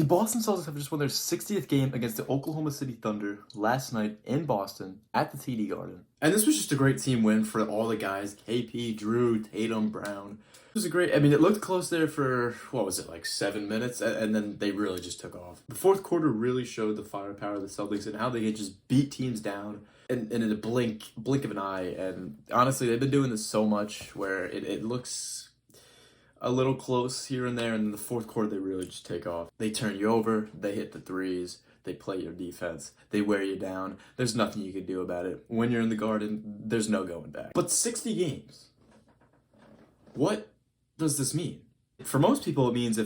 The Boston Celtics have just won their 60th game against the Oklahoma City Thunder last night in Boston at the TD Garden. And this was just a great team win for all the guys, KP, Drew, Tatum, Brown. It was a great, it looked close there for, what was it, like 7 minutes? And then they really just took off. The fourth quarter really showed the firepower of the Celtics and how they could just beat teams down in a blink of an eye. And honestly, they've been doing this so much where it looks a little close here and there, and in the fourth quarter, they really just take off. They turn you over, they hit the threes, they play your defense, they wear you down. There's nothing you can do about it. When you're in the Garden, there's no going back. But 60 games. What does this mean? For most people, it means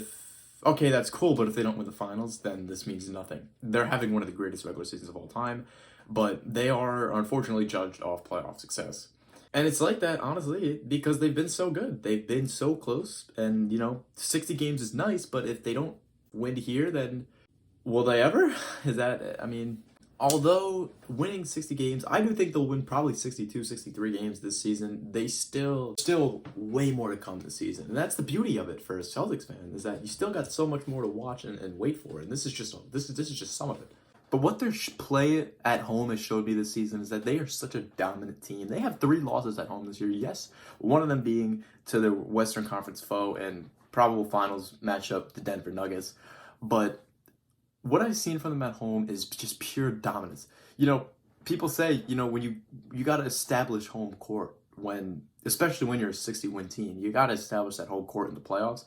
okay, that's cool, but if they don't win the finals, then this means nothing. They're having one of the greatest regular seasons of all time, but they are unfortunately judged off playoff success. And it's like that, honestly, because they've been so good. They've been so close. And, 60 games is nice, but if they don't win here, then will they ever? Although winning 60 games, I do think they'll win probably 62, 63 games this season. They still way more to come this season. And that's the beauty of it for a Celtics fan, is that you still got so much more to watch and wait for. And this is just some of it. But what their play at home has showed me this season is that they are such a dominant team. They have 3 losses at home this year. Yes, one of them being to the Western Conference foe and probable finals matchup, the Denver Nuggets. But what I've seen from them at home is just pure dominance. People say, when you got to establish home court, especially when you're a 60-win team, you got to establish that home court in the playoffs.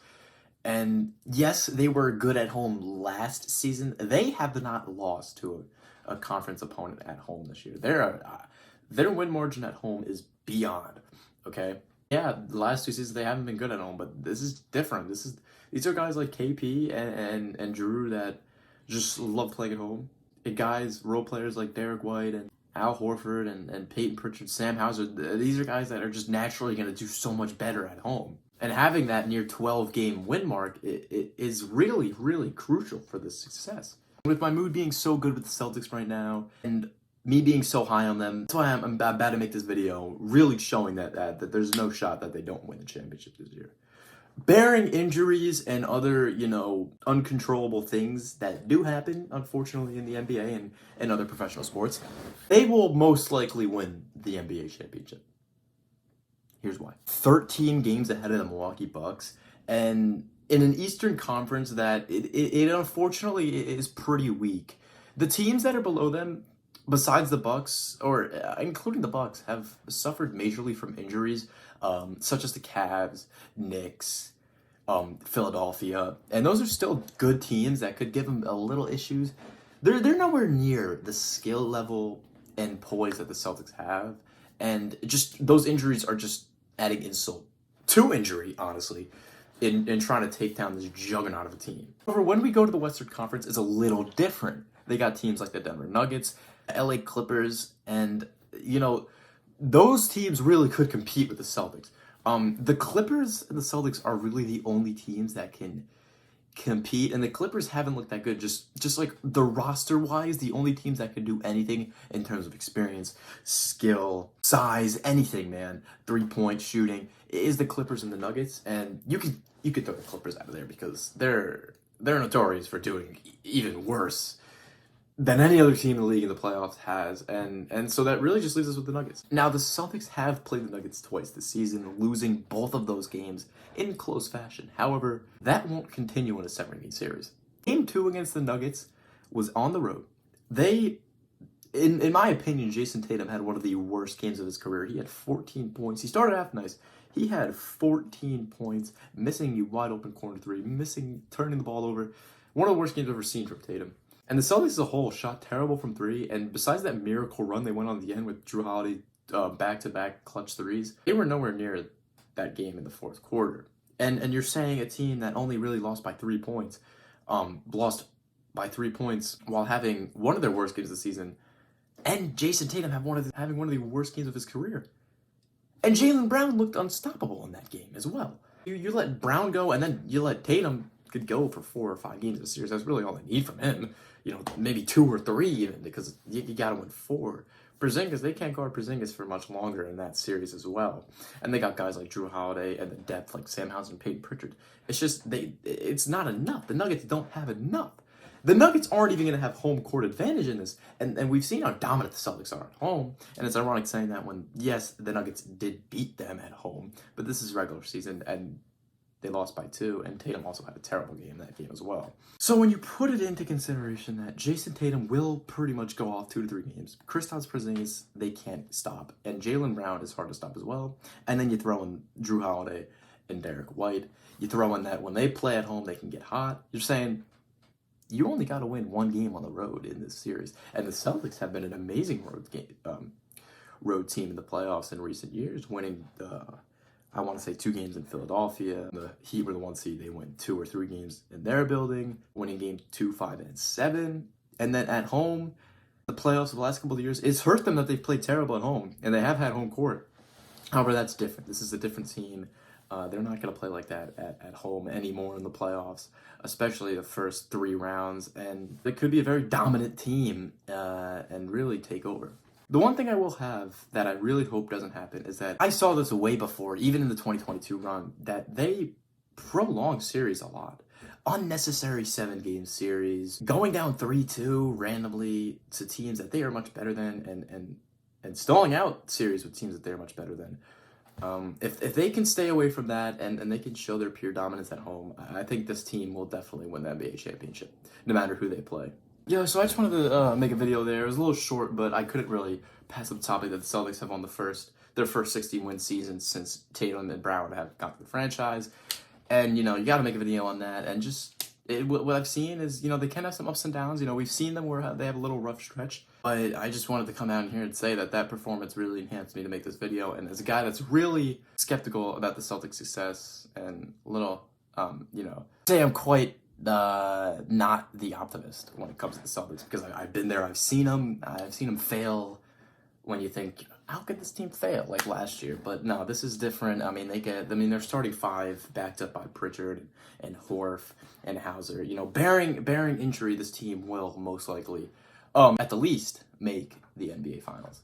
And yes, they were good at home last season. They have not lost to a conference opponent at home this year. Their win margin at home is beyond, okay? Yeah, the last 2 seasons they haven't been good at home, but this is different. These are guys like KP and Drew that just love playing at home. And guys, role players like Derek White and Al Horford and Peyton Pritchard, Sam Hauser, these are guys that are just naturally going to do so much better at home. And having that near 12-game win mark it is really, really crucial for this success. With my mood being so good with the Celtics right now, and me being so high on them, that's why I'm about to make this video really showing that there's no shot that they don't win the championship this year. Barring injuries and other, uncontrollable things that do happen, unfortunately, in the NBA and other professional sports, they will most likely win the NBA championship. Here's why. 13 games ahead of the Milwaukee Bucks, and in an Eastern Conference that it unfortunately is pretty weak. The teams that are below them, besides the Bucks, or including the Bucks, have suffered majorly from injuries, such as the Cavs, Knicks, Philadelphia, and those are still good teams that could give them a little issues. They're nowhere near the skill level and poise that the Celtics have. And just those injuries are just adding insult to injury, honestly, in trying to take down this juggernaut of a team. However, when we go to the Western Conference, it's a little different. They got teams like the Denver Nuggets, LA Clippers, and, those teams really could compete with the Celtics. The Clippers and the Celtics are really the only teams that can compete, and the Clippers haven't looked that good. Just like the roster wise, the only teams that can do anything in terms of experience, skill, size, anything, man, 3-point shooting, is the Clippers and the Nuggets. And you could throw the Clippers out of there because they're notorious for doing even worse than any other team in the league in the playoffs has, and so that really just leaves us with the Nuggets. Now, the Celtics have played the Nuggets twice this season, losing both of those games in close fashion. However, that won't continue in a 7-game series. Game 2 against the Nuggets was on the road. In my opinion, Jason Tatum had one of the worst games of his career. He had 14 points. He started off nice. He had 14 points, missing a wide open corner 3, turning the ball over. One of the worst games I've ever seen from Tatum. And the Celtics as a whole shot terrible from 3, and besides that miracle run they went on the end with Drew Holiday back-to-back clutch threes, they were nowhere near that game in the fourth quarter. And you're saying a team that only really lost by 3 points, while having one of their worst games of the season, and Jason Tatum having one of the worst games of his career. And Jaylen Brown looked unstoppable in that game as well. You let Brown go, and then you let Tatum could go for 4 or 5 games of a series. That's really all they need from him. Maybe 2 or 3 even, because you got to win 4 Porzingis, they can't guard Porzingis for much longer in that series as well. And they got guys like Drew Holiday and the depth like Sam Hauser and Peyton Pritchard. It's just, it's not enough. The Nuggets don't have enough. The Nuggets aren't even going to have home court advantage in this. And we've seen how dominant the Celtics are at home. And it's ironic saying that when, yes, the Nuggets did beat them at home, but this is regular season and they lost by 2, and Tatum also had a terrible game that game as well. So when you put it into consideration that Jason Tatum will pretty much go off 2 to 3 games, Kristaps Porzingis, they can't stop, and Jaylen Brown is hard to stop as well, and then you throw in Drew Holiday and Derek White, you throw in that when they play at home, they can get hot. You're saying you only got to win 1 game on the road in this series, and the Celtics have been an amazing road team in the playoffs in recent years, winning I want to say 2 games in Philadelphia. The Heat were the 1 seed. They won 2 or 3 games in their building, winning games 2, 5, and 7. And then at home, the playoffs of the last couple of years, it's hurt them that they've played terrible at home, and they have had home court. However, that's different. This is a different team. They're not going to play like that at home anymore in the playoffs, especially the first 3 rounds. And they could be a very dominant team and really take over. The one thing I will have that I really hope doesn't happen is that I saw this way before, even in the 2022 run, that they prolong series a lot. Unnecessary 7-game series, going down 3-2 randomly to teams that they are much better than, and stalling out series with teams that they're much better than. If they can stay away from that and they can show their pure dominance at home, I think this team will definitely win the NBA championship, no matter who they play. Yeah, so I just wanted to make a video there. It was a little short, but I couldn't really pass up the topic that the Celtics have on their first 60-win season since Tatum and Brown have got to the franchise. And, you got to make a video on that. And just, what I've seen is, they can have some ups and downs. We've seen them where they have a little rough stretch. But I just wanted to come out here and say that performance really enhanced me to make this video. And as a guy that's really skeptical about the Celtics' success and a little, say I'm quite not the optimist when it comes to the Celtics, because I've been there, I've seen them fail when you think, how could this team fail like last year? But no, this is different. They're starting 5 backed up by Pritchard and Horf and Hauser. Bearing injury, this team will most likely, at the least, make the NBA Finals.